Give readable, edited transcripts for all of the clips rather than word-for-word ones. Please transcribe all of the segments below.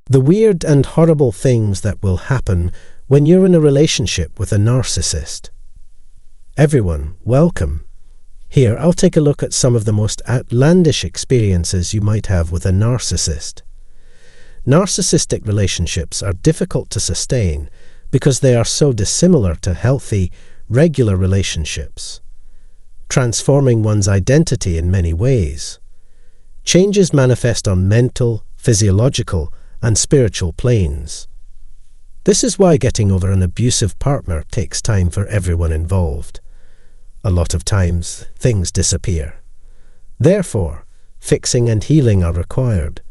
The weird and horrible things that will happen when you're in a relationship with a narcissist. Everyone, welcome. Here, I'll take a look at some of the most outlandish experiences you might have with a narcissist. Narcissistic relationships are difficult to sustain because they are so dissimilar to healthy, regular relationships, transforming one's identity in many ways. Changes manifest on mental, physiological, and spiritual planes. This is why getting over an abusive partner takes time for everyone involved. A lot of times, things disappear. Therefore, fixing and healing are required.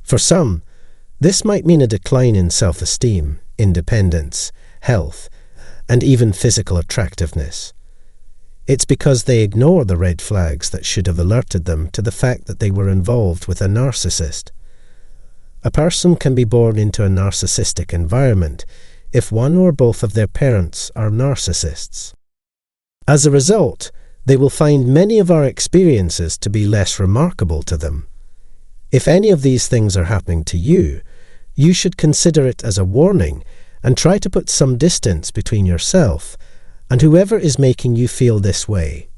For some, this might mean a decline in self-esteem, independence, health, and even physical attractiveness. It's because they ignore the red flags that should have alerted them to the fact that they were involved with a narcissist. A person can be born into a narcissistic environment if one or both of their parents are narcissists. As a result, they will find many of our experiences to be less remarkable to them. If any of these things are happening to you, you should consider it as a warning and try to put some distance between yourself and whoever is making you feel this way.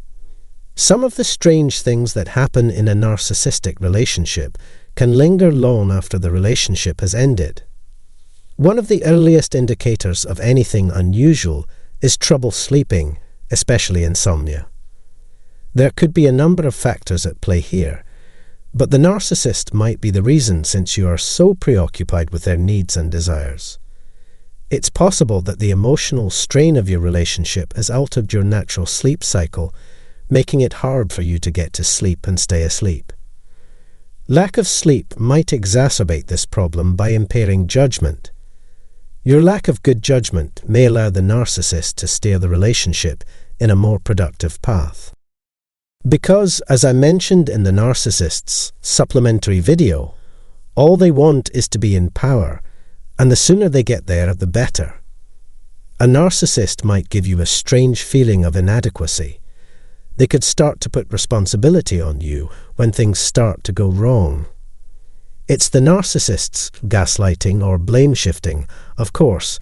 Some of the strange things that happen in a narcissistic relationship can linger long after the relationship has ended. One of the earliest indicators of anything unusual is trouble sleeping, especially insomnia. There could be a number of factors at play here, but the narcissist might be the reason since you are so preoccupied with their needs and desires. It's possible that the emotional strain of your relationship has altered your natural sleep cycle, making it hard for you to get to sleep and stay asleep. Lack of sleep might exacerbate this problem by impairing judgment. Your lack of good judgment may allow the narcissist to steer the relationship in a more productive path. Because, as I mentioned in the narcissist's supplementary video, all they want is to be in power, and the sooner they get there, the better. A narcissist might give you a strange feeling of inadequacy. They could start to put responsibility on you when things start to go wrong. It's the narcissist's gaslighting or blame shifting, of course,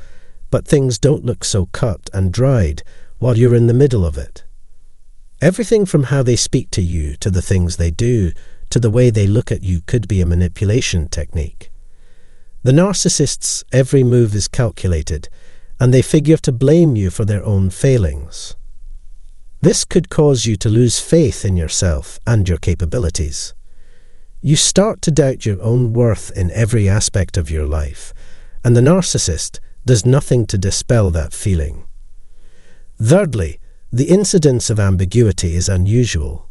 but things don't look so cut and dried while you're in the middle of it. Everything from how they speak to you, to the things they do, to the way they look at you could be a manipulation technique. The narcissist's every move is calculated, and they figure to blame you for their own failings. This could cause you to lose faith in yourself and your capabilities. You start to doubt your own worth in every aspect of your life, and the narcissist does nothing to dispel that feeling. Thirdly, the incidence of ambiguity is unusual.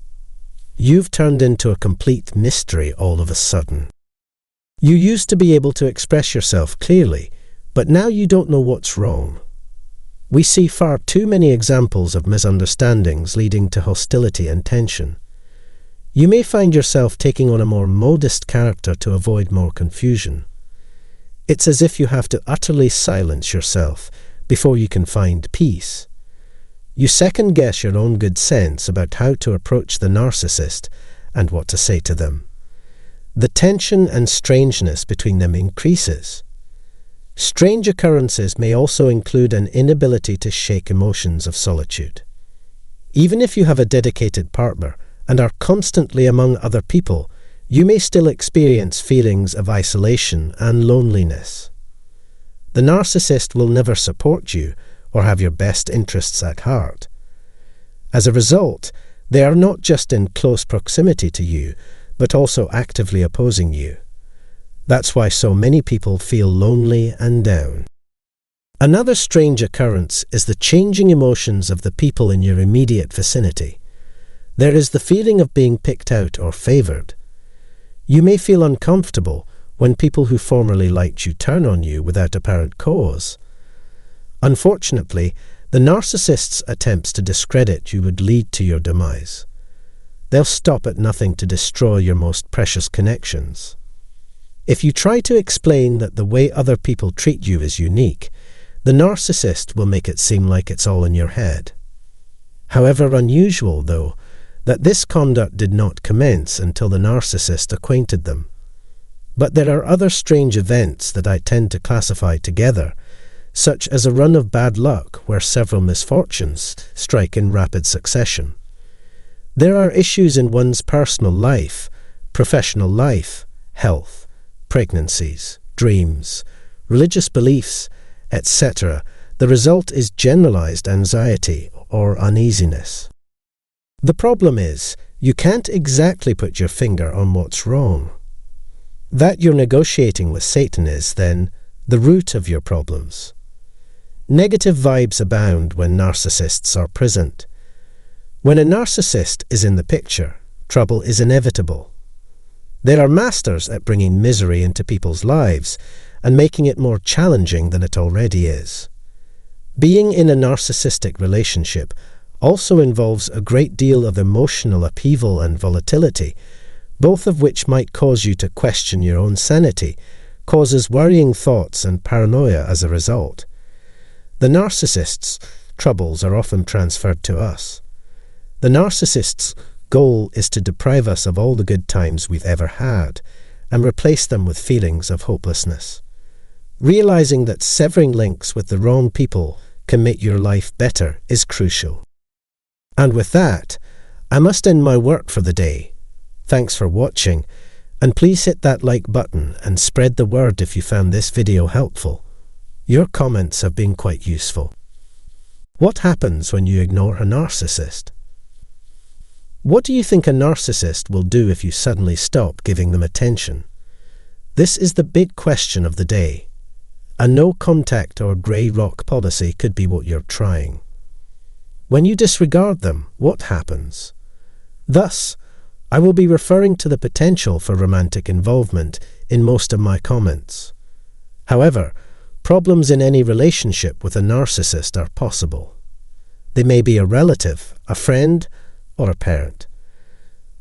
You've turned into a complete mystery all of a sudden. You used to be able to express yourself clearly, but now you don't know what's wrong. We see far too many examples of misunderstandings leading to hostility and tension. You may find yourself taking on a more modest character to avoid more confusion. It's as if you have to utterly silence yourself before you can find peace. You second-guess your own good sense about how to approach the narcissist and what to say to them. The tension and strangeness between them increases. Strange occurrences may also include an inability to shake emotions of solitude. Even if you have a dedicated partner and are constantly among other people, you may still experience feelings of isolation and loneliness. The narcissist will never support you or have your best interests at heart. As a result, they are not just in close proximity to you, but also actively opposing you. That's why so many people feel lonely and down. Another strange occurrence is the changing emotions of the people in your immediate vicinity. There is the feeling of being picked out or favoured. You may feel uncomfortable when people who formerly liked you turn on you without apparent cause. Unfortunately, the narcissist's attempts to discredit you would lead to your demise. They'll stop at nothing to destroy your most precious connections. If you try to explain that the way other people treat you is unique, the narcissist will make it seem like it's all in your head. However unusual, though, that this conduct did not commence until the narcissist acquainted them. But there are other strange events that I tend to classify together, such as a run of bad luck where several misfortunes strike in rapid succession. There are issues in one's personal life, professional life, health, pregnancies, dreams, religious beliefs, etc. The result is generalized anxiety or uneasiness. The problem is, you can't exactly put your finger on what's wrong. That you're negotiating with Satan is, then, the root of your problems. Negative vibes abound when narcissists are present. When a narcissist is in the picture, trouble is inevitable. They are masters at bringing misery into people's lives and making it more challenging than it already is. Being in a narcissistic relationship also involves a great deal of emotional upheaval and volatility, both of which might cause you to question your own sanity, causes worrying thoughts and paranoia as a result. The narcissist's troubles are often transferred to us. The narcissist's goal is to deprive us of all the good times we've ever had and replace them with feelings of hopelessness. Realizing that severing links with the wrong people can make your life better is crucial. And with that, I must end my work for the day. Thanks for watching, and please hit that like button and spread the word if you found this video helpful. Your comments have been quite useful. What happens when you ignore a narcissist? What do you think a narcissist will do if you suddenly stop giving them attention? This is the big question of the day. A no contact or grey rock policy could be what you're trying. When you disregard them, what happens? Thus, I will be referring to the potential for romantic involvement in most of my comments. However, problems in any relationship with a narcissist are possible. They may be a relative, a friend, or a parent.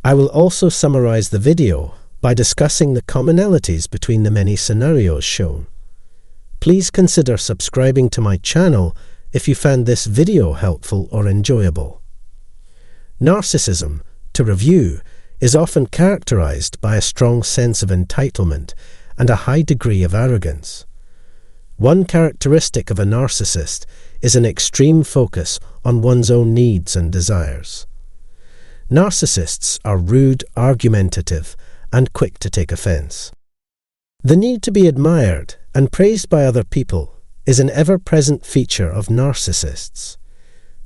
I will also summarize the video by discussing the commonalities between the many scenarios shown. Please consider subscribing to my channel if you found this video helpful or enjoyable. Narcissism, to review, is often characterized by a strong sense of entitlement and a high degree of arrogance. One characteristic of a narcissist is an extreme focus on one's own needs and desires. Narcissists are rude, argumentative, and quick to take offense. The need to be admired and praised by other people is an ever-present feature of narcissists.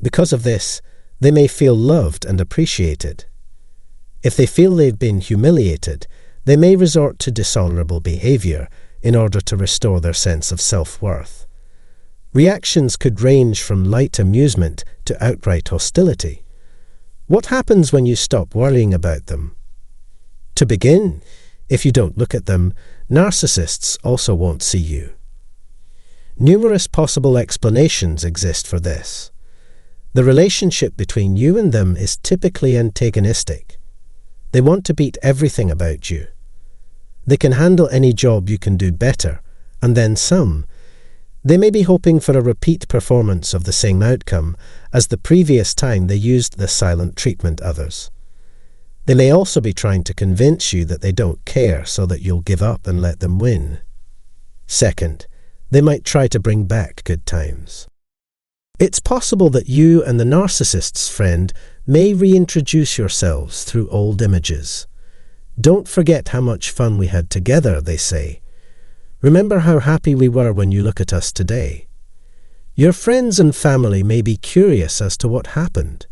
Because of this, they may feel loved and appreciated. If they feel they've been humiliated, they may resort to dishonorable behavior in order to restore their sense of self-worth. Reactions could range from light amusement to outright hostility. What happens when you stop worrying about them? To begin, if you don't look at them, narcissists also won't see you. Numerous possible explanations exist for this. The relationship between you and them is typically antagonistic. They want to beat everything about you. They can handle any job you can do better, and then some. They may be hoping for a repeat performance of the same outcome as the previous time they used the silent treatment others. They may also be trying to convince you that they don't care so that you'll give up and let them win. Second, they might try to bring back good times. It's possible that you and the narcissist's friend may reintroduce yourselves through old images. Don't forget how much fun we had together, they say. Remember how happy we were when you look at us today. Your friends and family may be curious as to what happened.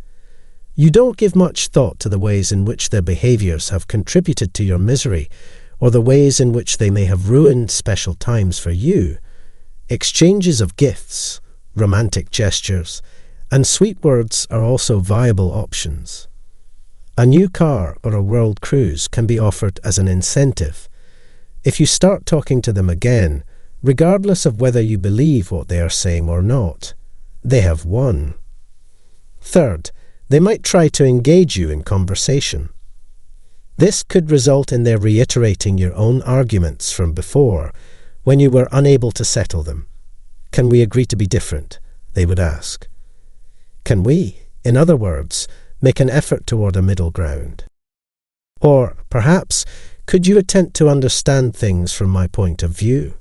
You don't give much thought to the ways in which their behaviors have contributed to your misery, or the ways in which they may have ruined special times for you. Exchanges of gifts, romantic gestures, and sweet words are also viable options. A new car or a world cruise can be offered as an incentive. If you start talking to them again, regardless of whether you believe what they are saying or not, they have won. Third, they might try to engage you in conversation. This could result in their reiterating your own arguments from before, when you were unable to settle them. Can we agree to be different? They would ask. Can we, in other words, make an effort toward a middle ground? Or, perhaps, Could you attempt to understand things from my point of view?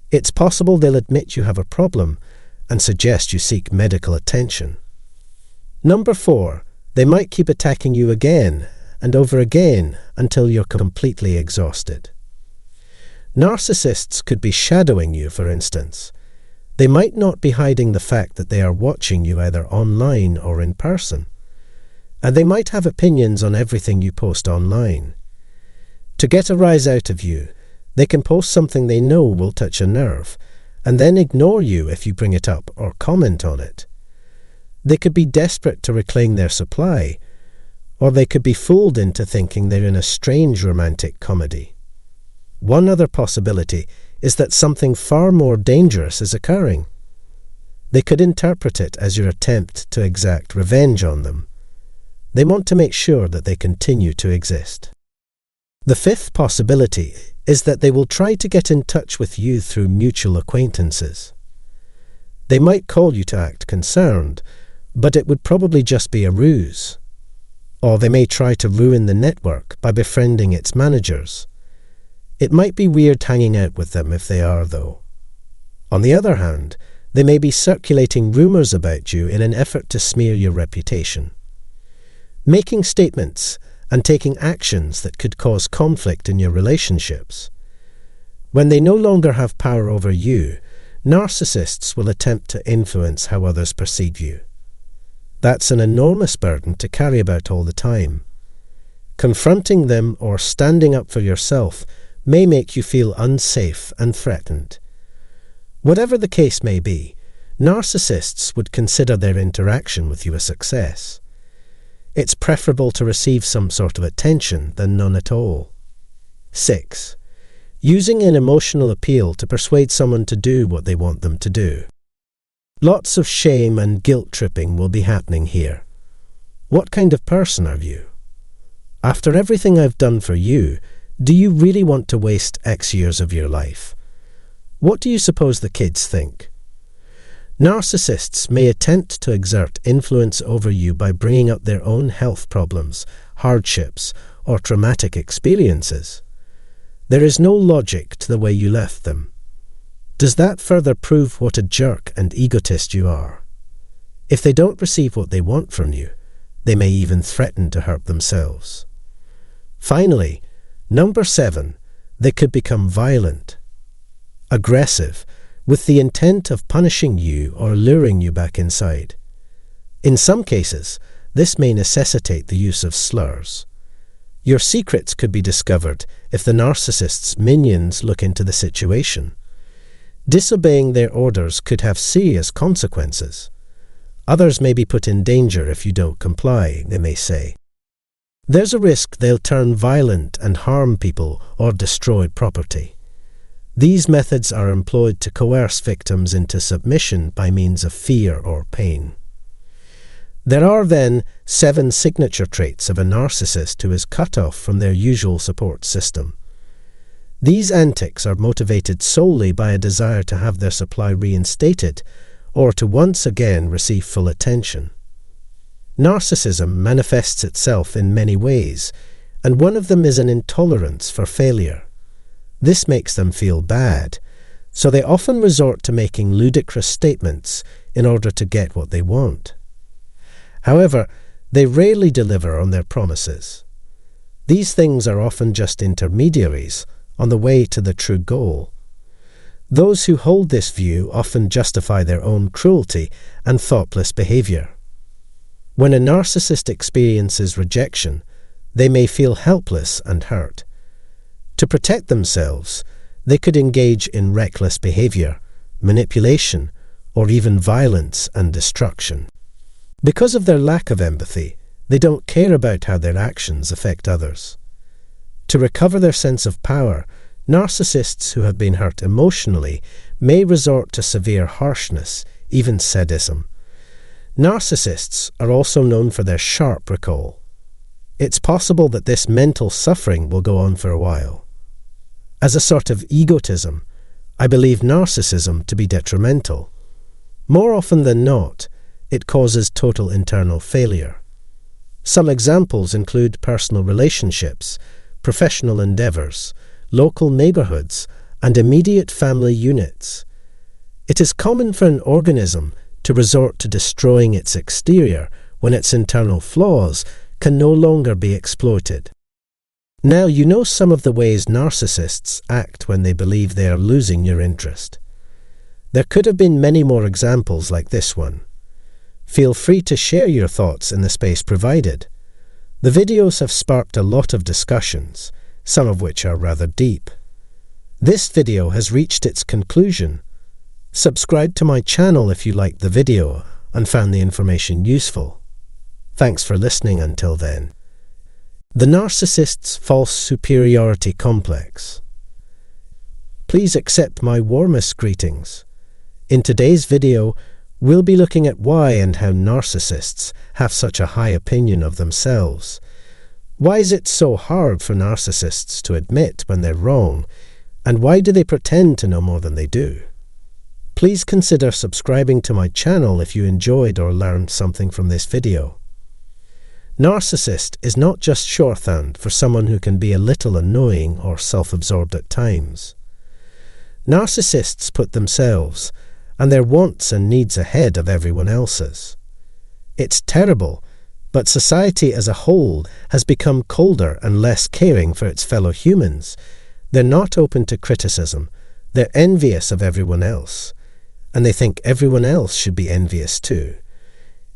It's possible they'll admit you have a problem and suggest you seek medical attention. Number 4, they might keep attacking you again and over again until you're completely exhausted. Narcissists could be shadowing you, for instance. They might not be hiding the fact that they are watching you either online or in person. And they might have opinions on everything you post online. To get a rise out of you, they can post something they know will touch a nerve, and then ignore you if you bring it up or comment on it. They could be desperate to reclaim their supply, or they could be fooled into thinking they're in a strange romantic comedy. One other possibility is that something far more dangerous is occurring. They could interpret it as your attempt to exact revenge on them. They want to make sure that they continue to exist. The 5th possibility is that they will try to get in touch with you through mutual acquaintances. They might call you to act concerned, but it would probably just be a ruse. Or they may try to ruin the network by befriending its managers. It might be weird hanging out with them if they are, though. On the other hand, they may be circulating rumours about you in an effort to smear your reputation. Making statements and taking actions that could cause conflict in your relationships. When they no longer have power over you, narcissists will attempt to influence how others perceive you. That's an enormous burden to carry about all the time. Confronting them or standing up for yourself may make you feel unsafe and threatened. Whatever the case may be, narcissists would consider their interaction with you a success. It's preferable to receive some sort of attention than none at all. 6. Using an emotional appeal to persuade someone to do what they want them to do. Lots of shame and guilt-tripping will be happening here. What kind of person are you? After everything I've done for you, do you really want to waste X years of your life? What do you suppose the kids think? Narcissists may attempt to exert influence over you by bringing up their own health problems, hardships, or traumatic experiences. There is no logic to the way you left them. Does that further prove what a jerk and egotist you are? If they don't receive what they want from you, they may even threaten to hurt themselves. Finally, number 7, they could become violent, aggressive, with the intent of punishing you or luring you back inside. In some cases, this may necessitate the use of slurs. Your secrets could be discovered if the narcissist's minions look into the situation. Disobeying their orders could have serious consequences. Others may be put in danger if you don't comply, they may say. There's a risk they'll turn violent and harm people or destroy property. These methods are employed to coerce victims into submission by means of fear or pain. There are then 7 signature traits of a narcissist who is cut off from their usual support system. These antics are motivated solely by a desire to have their supply reinstated or to once again receive full attention. Narcissism manifests itself in many ways, and one of them is an intolerance for failure. This makes them feel bad, so they often resort to making ludicrous statements in order to get what they want. However, they rarely deliver on their promises. These things are often just intermediaries on the way to the true goal. Those who hold this view often justify their own cruelty and thoughtless behavior. When a narcissist experiences rejection, they may feel helpless and hurt. To protect themselves, they could engage in reckless behavior, manipulation, or even violence and destruction. Because of their lack of empathy, they don't care about how their actions affect others. To recover their sense of power, narcissists who have been hurt emotionally may resort to severe harshness, even sadism. Narcissists are also known for their sharp recall. It's possible that this mental suffering will go on for a while. As a sort of egotism, I believe narcissism to be detrimental. More often than not, it causes total internal failure. Some examples include personal relationships, professional endeavours, local neighbourhoods, and immediate family units. It is common for an organism to resort to destroying its exterior when its internal flaws can no longer be exploited. Now you know some of the ways narcissists act when they believe they are losing your interest. There could have been many more examples like this one. Feel free to share your thoughts in the space provided. The videos have sparked a lot of discussions, some of which are rather deep. This video has reached its conclusion. Subscribe to my channel if you liked the video and found the information useful. Thanks for listening until then. The narcissist's false superiority complex. Please accept my warmest greetings. In today's video, we'll be looking at why and how narcissists have such a high opinion of themselves. Why is it so hard for narcissists to admit when they're wrong, and why do they pretend to know more than they do? Please consider subscribing to my channel if you enjoyed or learned something from this video. Narcissist is not just shorthand for someone who can be a little annoying or self-absorbed at times. Narcissists put themselves and their wants and needs ahead of everyone else's. It's terrible, but society as a whole has become colder and less caring for its fellow humans. They're not open to criticism, they're envious of everyone else, and they think everyone else should be envious too.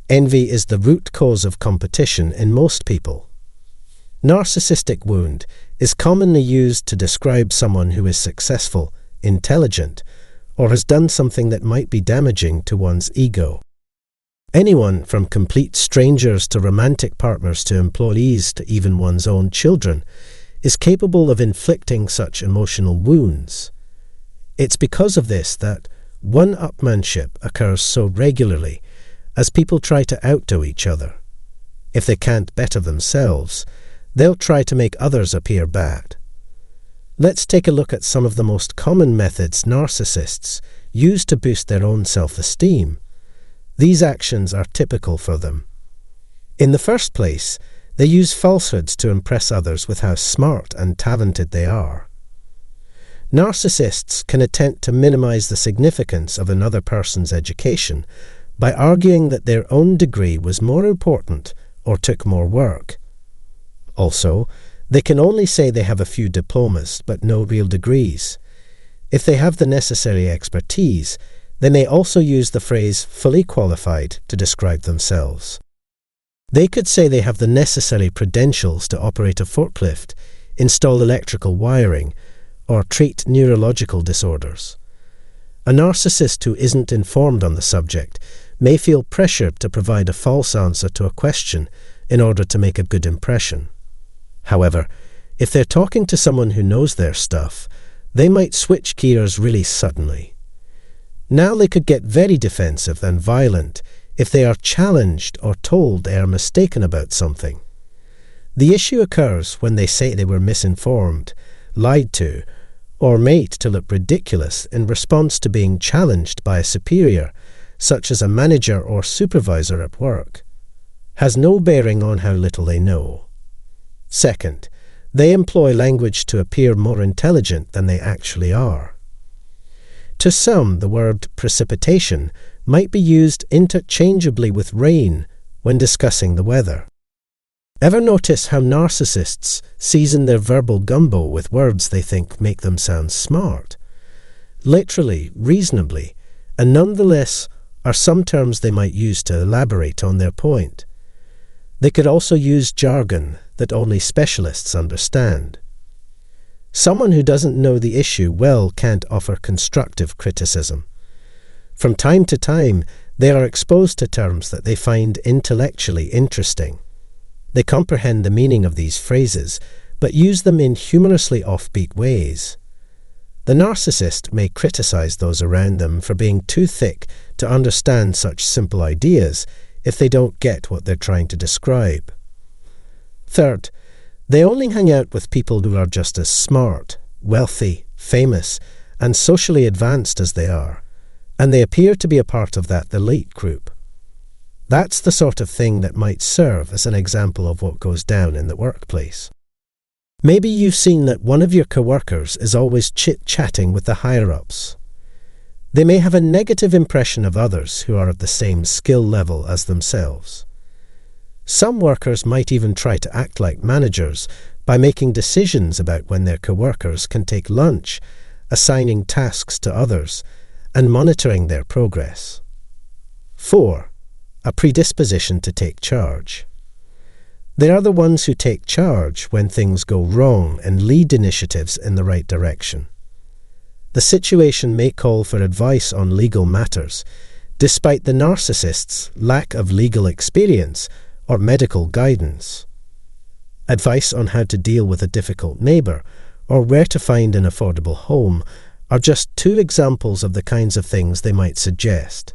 Envy is the root cause of competition in most people. Narcissistic wound is commonly used to describe someone who is successful, intelligent, or has done something that might be damaging to one's ego. Anyone from complete strangers to romantic partners to employees to even one's own children is capable of inflicting such emotional wounds. It's because of this that one-upmanship occurs so regularly as people try to outdo each other. If they can't better themselves, they'll try to make others appear bad. Let's take a look at some of the most common methods narcissists use to boost their own self-esteem. These actions are typical for them. In the first place, they use falsehoods to impress others with how smart and talented they are. Narcissists can attempt to minimize the significance of another person's education by arguing that their own degree was more important or took more work. Also, they can only say they have a few diplomas but no real degrees. If they have the necessary expertise, they may also use the phrase fully qualified to describe themselves. They could say they have the necessary credentials to operate a forklift, install electrical wiring, or treat neurological disorders. A narcissist who isn't informed on the subject may feel pressured to provide a false answer to a question in order to make a good impression. However, if they're talking to someone who knows their stuff, they might switch gears really suddenly. Now they could get very defensive and violent if they are challenged or told they are mistaken about something. The issue occurs when they say they were misinformed, lied to, or made to look ridiculous in response to being challenged by a superior, such as a manager or supervisor at work. Has no bearing on how little they know. Second, they employ language to appear more intelligent than they actually are. To some, the word precipitation might be used interchangeably with rain when discussing the weather. Ever notice how narcissists season their verbal gumbo with words they think make them sound smart? Literally, reasonably, and nonetheless are some terms they might use to elaborate on their point. They could also use jargon that only specialists understand. Someone who doesn't know the issue well can't offer constructive criticism. From time to time, they are exposed to terms that they find intellectually interesting. They comprehend the meaning of these phrases, but use them in humorously offbeat ways. The narcissist may criticize those around them for being too thick to understand such simple ideas if they don't get what they're trying to describe. Third, they only hang out with people who are just as smart, wealthy, famous, and socially advanced as they are, and they appear to be a part of that elite group. That's the sort of thing that might serve as an example of what goes down in the workplace. Maybe you've seen that one of your coworkers is always chit-chatting with the higher-ups. They may have a negative impression of others who are at the same skill level as themselves. Some workers might even try to act like managers by making decisions about when their coworkers can take lunch, assigning tasks to others, and monitoring their progress. 4. A predisposition to take charge. They are the ones who take charge when things go wrong and lead initiatives in the right direction. The situation may call for advice on legal matters, despite the narcissist's lack of legal experience or medical guidance. Advice on how to deal with a difficult neighbour or where to find an affordable home are just 2 examples of the kinds of things they might suggest.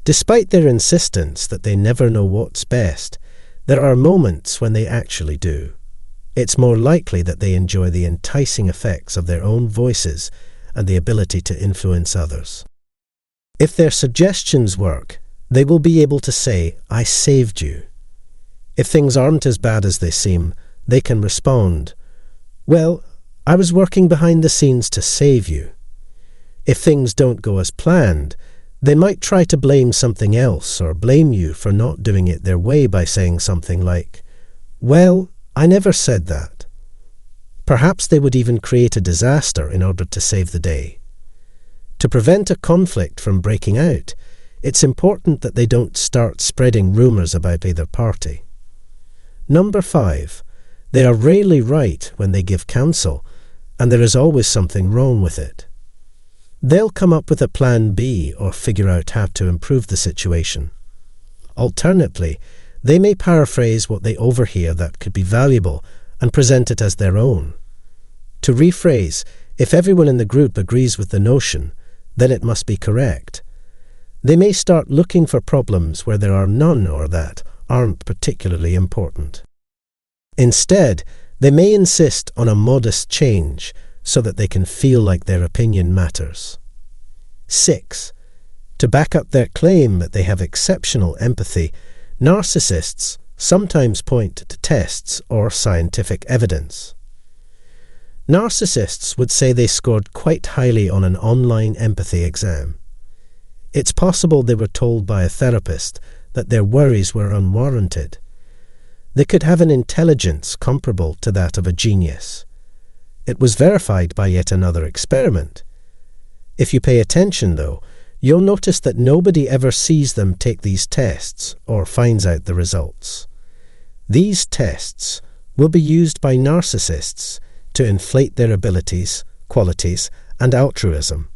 Despite their insistence that they never know what's best, there are moments when they actually do. It's more likely that they enjoy the enticing effects of their own voices and the ability to influence others. If their suggestions work, they will be able to say, "I saved you." If things aren't as bad as they seem, they can respond, "Well, I was working behind the scenes to save you." If things don't go as planned, they might try to blame something else or blame you for not doing it their way by saying something like, "Well, I never said that." Perhaps they would even create a disaster in order to save the day. To prevent a conflict from breaking out, it's important that they don't start spreading rumours about either party. Number 5. They are rarely right when they give counsel, and there is always something wrong with it. They'll come up with a plan B or figure out how to improve the situation. Alternately, they may paraphrase what they overhear that could be valuable and present it as their own. To rephrase, if everyone in the group agrees with the notion, then it must be correct. They may start looking for problems where there are none or that aren't particularly important. Instead, they may insist on a modest change so that they can feel like their opinion matters. 6. To back up their claim that they have exceptional empathy, narcissists sometimes point to tests or scientific evidence. Narcissists would say they scored quite highly on an online empathy exam. It's possible they were told by a therapist that their worries were unwarranted. They could have an intelligence comparable to that of a genius. It was verified by yet another experiment. If you pay attention, though, you'll notice that nobody ever sees them take these tests or finds out the results. These tests will be used by narcissists to inflate their abilities, qualities, and altruism.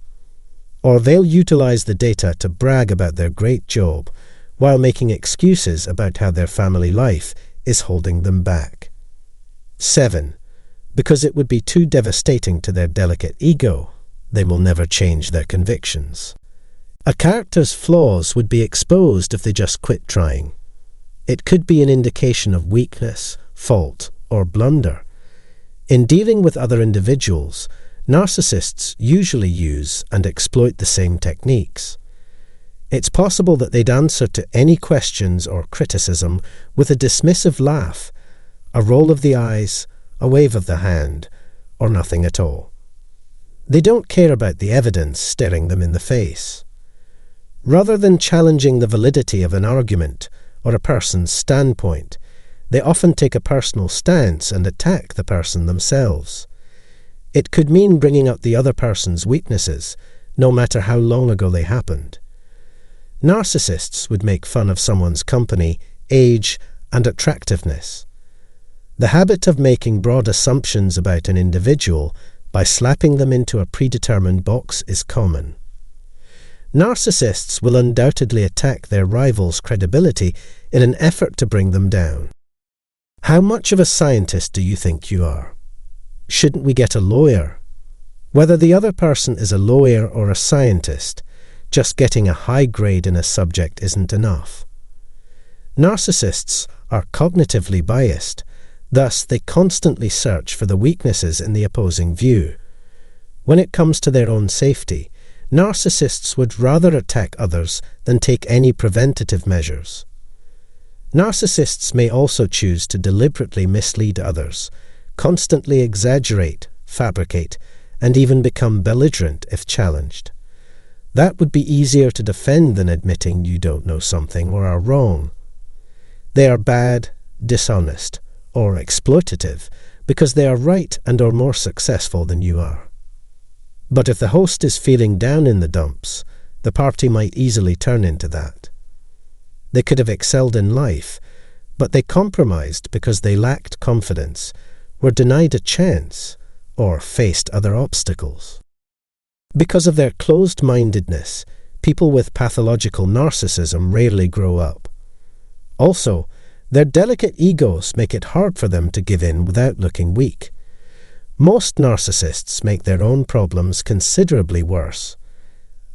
Or they'll utilize the data to brag about their great job while making excuses about how their family life is holding them back. 7. Because it would be too devastating to their delicate ego, they will never change their convictions. A character's flaws would be exposed if they just quit trying. It could be an indication of weakness, fault, or blunder. In dealing with other individuals, narcissists usually use and exploit the same techniques. It's possible that they'd answer to any questions or criticism with a dismissive laugh, a roll of the eyes, a wave of the hand, or nothing at all. They don't care about the evidence staring them in the face. Rather than challenging the validity of an argument or a person's standpoint, they often take a personal stance and attack the person themselves. It could mean bringing up the other person's weaknesses, no matter how long ago they happened. Narcissists would make fun of someone's company, age, and attractiveness. The habit of making broad assumptions about an individual by slapping them into a predetermined box is common. Narcissists will undoubtedly attack their rivals' credibility in an effort to bring them down. How much of a scientist do you think you are? Shouldn't we get a lawyer? Whether the other person is a lawyer or a scientist, just getting a high grade in a subject isn't enough. Narcissists are cognitively biased, thus they constantly search for the weaknesses in the opposing view. When it comes to their own safety, narcissists would rather attack others than take any preventative measures. Narcissists may also choose to deliberately mislead others, constantly exaggerate, fabricate, and even become belligerent if challenged. That would be easier to defend than admitting you don't know something or are wrong. They are bad, dishonest, or exploitative because they are right and are more successful than you are. But if the host is feeling down in the dumps, the party might easily turn into that. They could have excelled in life, but they compromised because they lacked confidence, were denied a chance, or faced other obstacles. Because of their closed-mindedness, people with pathological narcissism rarely grow up. Also, their delicate egos make it hard for them to give in without looking weak. Most narcissists make their own problems considerably worse,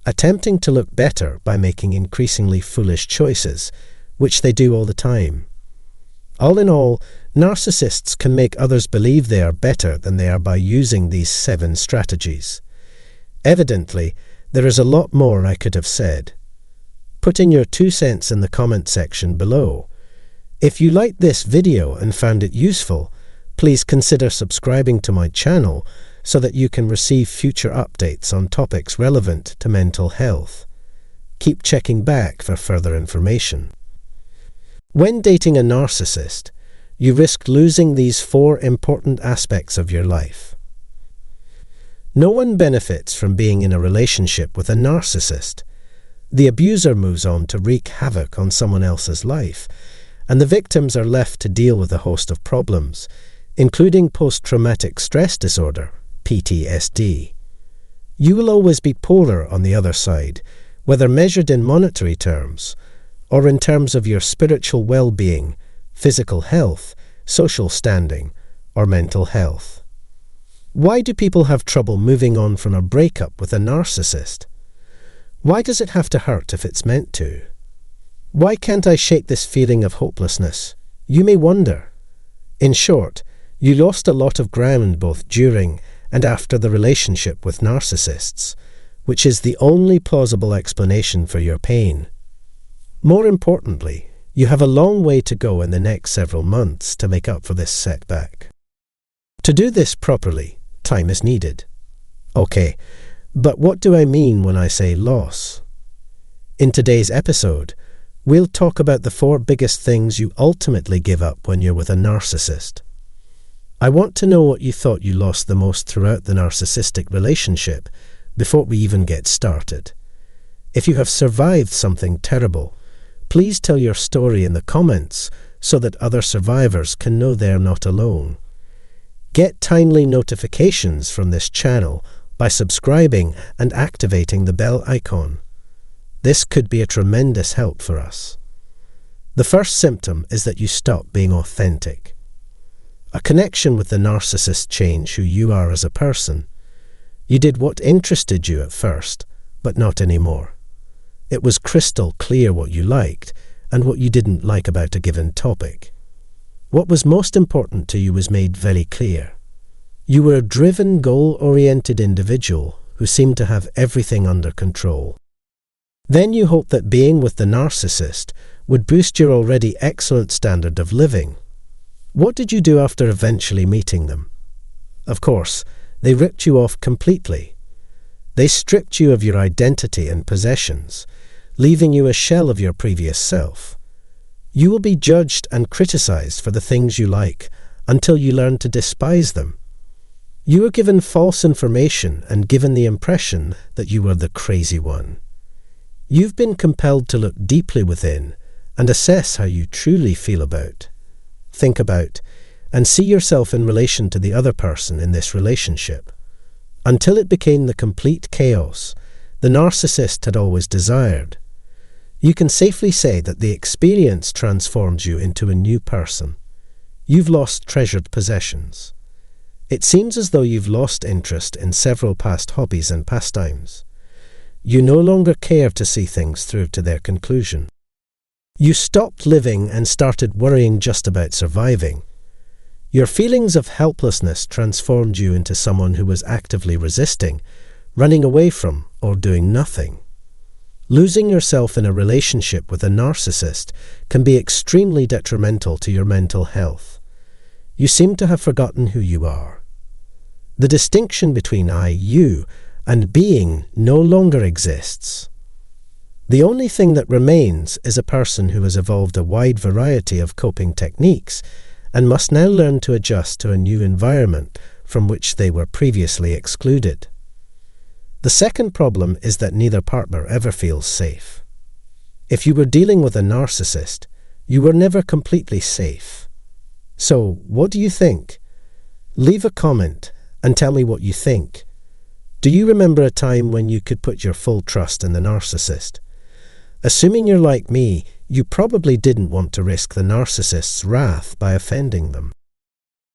attempting to look better by making increasingly foolish choices, which they do all the time. All in all, narcissists can make others believe they are better than they are by using these 7 strategies. Evidently, there is a lot more I could have said. Put in your 2 cents in the comment section below. If you liked this video and found it useful, please consider subscribing to my channel so that you can receive future updates on topics relevant to mental health. Keep checking back for further information. When dating a narcissist, you risk losing these 4 important aspects of your life. No one benefits from being in a relationship with a narcissist. The abuser moves on to wreak havoc on someone else's life, and the victims are left to deal with a host of problems, including post-traumatic stress disorder, PTSD. You will always be poorer on the other side, whether measured in monetary terms, or in terms of your spiritual well-being, physical health, social standing, or mental health. Why do people have trouble moving on from a breakup with a narcissist? Why does it have to hurt if it's meant to? Why can't I shake this feeling of hopelessness? You may wonder. In short, you lost a lot of ground both during and after the relationship with narcissists, which is the only plausible explanation for your pain. More importantly, you have a long way to go in the next several months to make up for this setback. To do this properly, time is needed. Okay, but what do I mean when I say loss? In today's episode, we'll talk about the 4 biggest things you ultimately give up when you're with a narcissist. I want to know what you thought you lost the most throughout the narcissistic relationship before we even get started. If you have survived something terrible, please tell your story in the comments so that other survivors can know they're not alone. Get timely notifications from this channel by subscribing and activating the bell icon. This could be a tremendous help for us. The first symptom is that you stop being authentic. A connection with the narcissist changed who you are as a person. You did what interested you at first, but not anymore. It was crystal clear what you liked and what you didn't like about a given topic. What was most important to you was made very clear. You were a driven, goal-oriented individual who seemed to have everything under control. Then you hoped that being with the narcissist would boost your already excellent standard of living. What did you do after eventually meeting them? Of course, they ripped you off completely. They stripped you of your identity and possessions, leaving you a shell of your previous self. You will be judged and criticized for the things you like until you learn to despise them. You were given false information and given the impression that you were the crazy one. You've been compelled to look deeply within and assess how you truly feel about, think about, and see yourself in relation to the other person in this relationship. Until it became the complete chaos the narcissist had always desired. You can safely say that the experience transformed you into a new person. You've lost treasured possessions. It seems as though you've lost interest in several past hobbies and pastimes. You no longer care to see things through to their conclusion. You stopped living and started worrying just about surviving. Your feelings of helplessness transformed you into someone who was actively resisting, running away from, or doing nothing. Losing yourself in a relationship with a narcissist can be extremely detrimental to your mental health. You seem to have forgotten who you are. The distinction between I, you, and being no longer exists. The only thing that remains is a person who has evolved a wide variety of coping techniques and must now learn to adjust to a new environment from which they were previously excluded. The second problem is that neither partner ever feels safe. If you were dealing with a narcissist, you were never completely safe. So, what do you think? Leave a comment and tell me what you think. Do you remember a time when you could put your full trust in the narcissist? Assuming you're like me, you probably didn't want to risk the narcissist's wrath by offending them.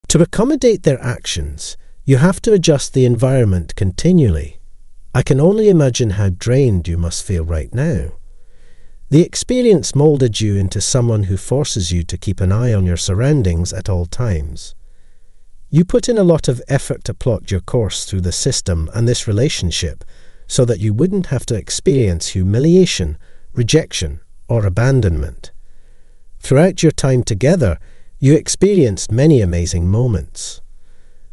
To accommodate their actions, you have to adjust the environment continually. I can only imagine how drained you must feel right now. The experience molded you into someone who forces you to keep an eye on your surroundings at all times. You put in a lot of effort to plot your course through the system and this relationship so that you wouldn't have to experience humiliation, rejection, or abandonment. Throughout your time together, you experienced many amazing moments.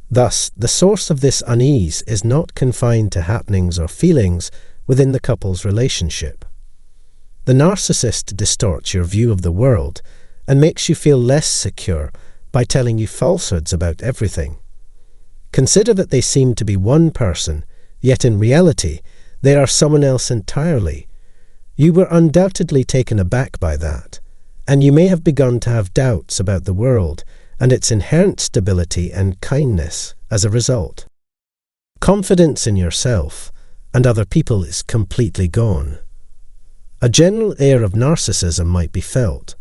Thus, the source of this unease is not confined to happenings or feelings within the couple's relationship. The narcissist distorts your view of the world and makes you feel less secure by telling you falsehoods about everything. Consider that they seem to be one person, yet in reality, they are someone else entirely. You were undoubtedly taken aback by that, and you may have begun to have doubts about the world and its inherent stability and kindness as a result. Confidence in yourself and other people is completely gone. A general air of narcissism might be felt.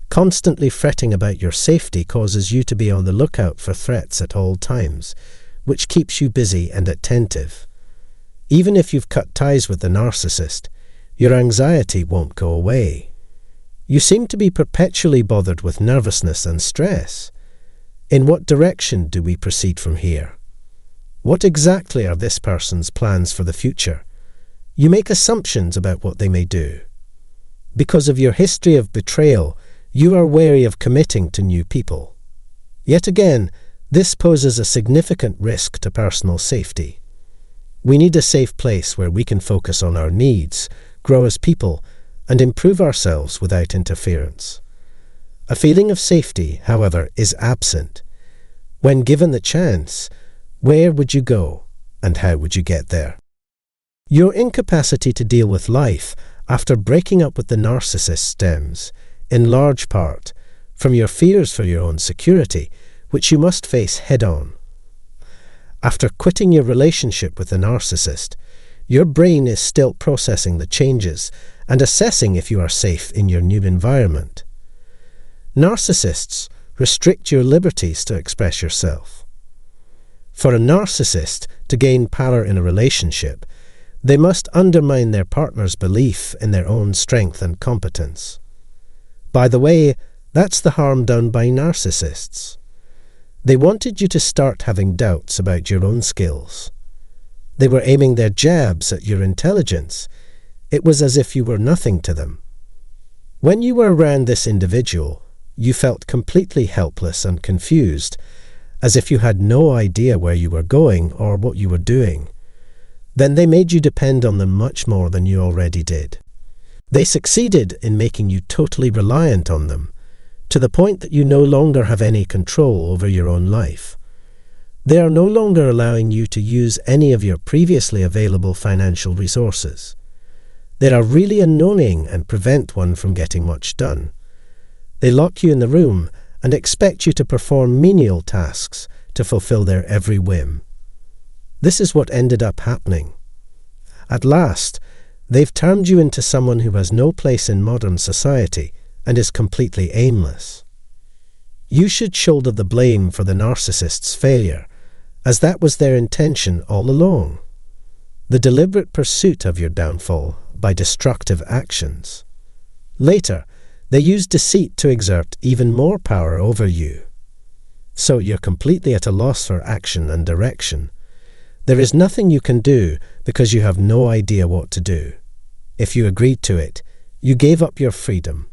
Constantly fretting about your safety causes you to be on the lookout for threats at all times, which keeps you busy and attentive. Even if you've cut ties with the narcissist, your anxiety won't go away. You seem to be perpetually bothered with nervousness and stress. In what direction do we proceed from here? What exactly are this person's plans for the future? You make assumptions about what they may do. Because of your history of betrayal, you are wary of committing to new people. Yet again, this poses a significant risk to personal safety. We need a safe place where we can focus on our needs, grow as people, and improve ourselves without interference. A feeling of safety, however, is absent. When given the chance, where would you go, and how would you get there? Your incapacity to deal with life after breaking up with the narcissist stems, in large part, from your fears for your own security, which you must face head-on. After quitting your relationship with the narcissist, your brain is still processing the changes and assessing if you are safe in your new environment. Narcissists restrict your liberties to express yourself. For a narcissist to gain power in a relationship, they must undermine their partner's belief in their own strength and competence. By the way, that's the harm done by narcissists. They wanted you to start having doubts about your own skills. They were aiming their jabs at your intelligence. It was as if you were nothing to them. When you were around this individual, you felt completely helpless and confused, as if you had no idea where you were going or what you were doing. Then they made you depend on them much more than you already did. They succeeded in making you totally reliant on them, to the point that you no longer have any control over your own life. They are no longer allowing you to use any of your previously available financial resources. They are really annoying and prevent one from getting much done. They lock you in the room and expect you to perform menial tasks to fulfill their every whim. This is what ended up happening. At last, they've turned you into someone who has no place in modern society and is completely aimless. You should shoulder the blame for the narcissist's failure, as that was their intention all along. The deliberate pursuit of your downfall by destructive actions. Later, they use deceit to exert even more power over you. So you're completely at a loss for action and direction. There is nothing you can do because you have no idea what to do. If you agreed to it, you gave up your freedom.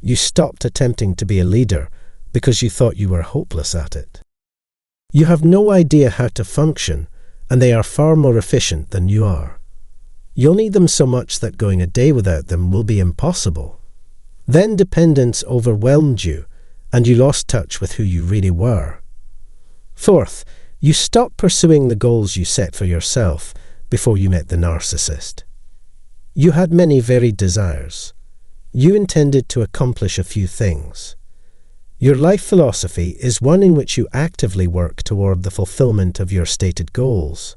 You stopped attempting to be a leader because you thought you were hopeless at it. You have no idea how to function, and they are far more efficient than you are. You'll need them so much that going a day without them will be impossible. Then dependence overwhelmed you, and you lost touch with who you really were. Fourth, you stopped pursuing the goals you set for yourself before you met the narcissist. You had many varied desires. You intended to accomplish a few things. Your life philosophy is one in which you actively work toward the fulfillment of your stated goals.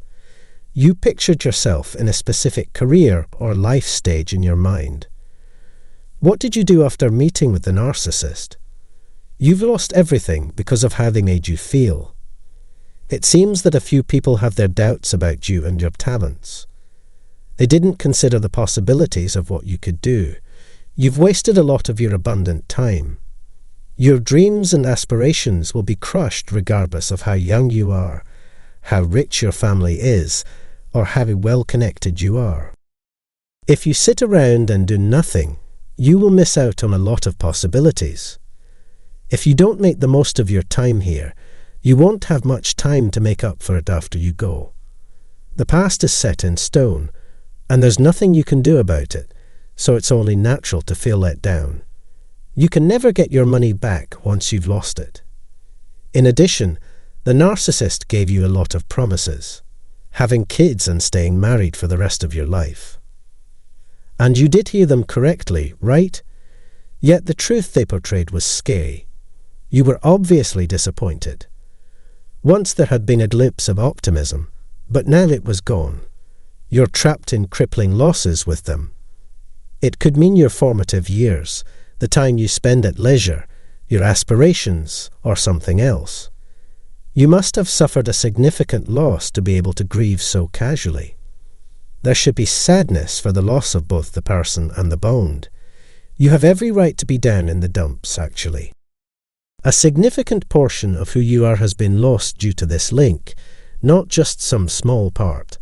You pictured yourself in a specific career or life stage in your mind. What did you do after meeting with the narcissist? You've lost everything because of how they made you feel. It seems that a few people have their doubts about you and your talents. They didn't consider the possibilities of what you could do. You've wasted a lot of your abundant time. Your dreams and aspirations will be crushed regardless of how young you are, how rich your family is, or how well connected you are. If you sit around and do nothing, you will miss out on a lot of possibilities. If you don't make the most of your time here, you won't have much time to make up for it after you go. The past is set in stone, and there's nothing you can do about it, so it's only natural to feel let down. You can never get your money back once you've lost it. In addition, the narcissist gave you a lot of promises, having kids and staying married for the rest of your life. And you did hear them correctly, right? Yet the truth they portrayed was scary. You were obviously disappointed. Once there had been a glimpse of optimism, but now it was gone. You're trapped in crippling losses with them. It could mean your formative years, the time you spend at leisure, your aspirations, or something else. You must have suffered a significant loss to be able to grieve so casually. There should be sadness for the loss of both the person and the bond. You have every right to be down in the dumps, actually. A significant portion of who you are has been lost due to this link, not just some small part.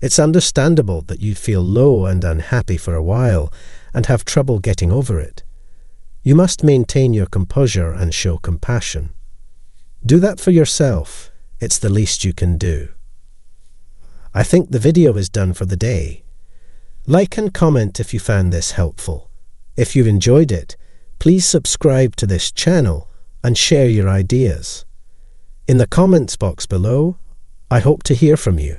It's understandable that you feel low and unhappy for a while and have trouble getting over it. You must maintain your composure and show compassion. Do that for yourself. It's the least you can do. I think the video is done for the day. Like and comment if you found this helpful. If you've enjoyed it, please subscribe to this channel and share your ideas. In the comments box below, I hope to hear from you.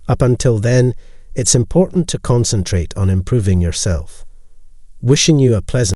Up until then, it's important to concentrate on improving yourself. Wishing you a pleasant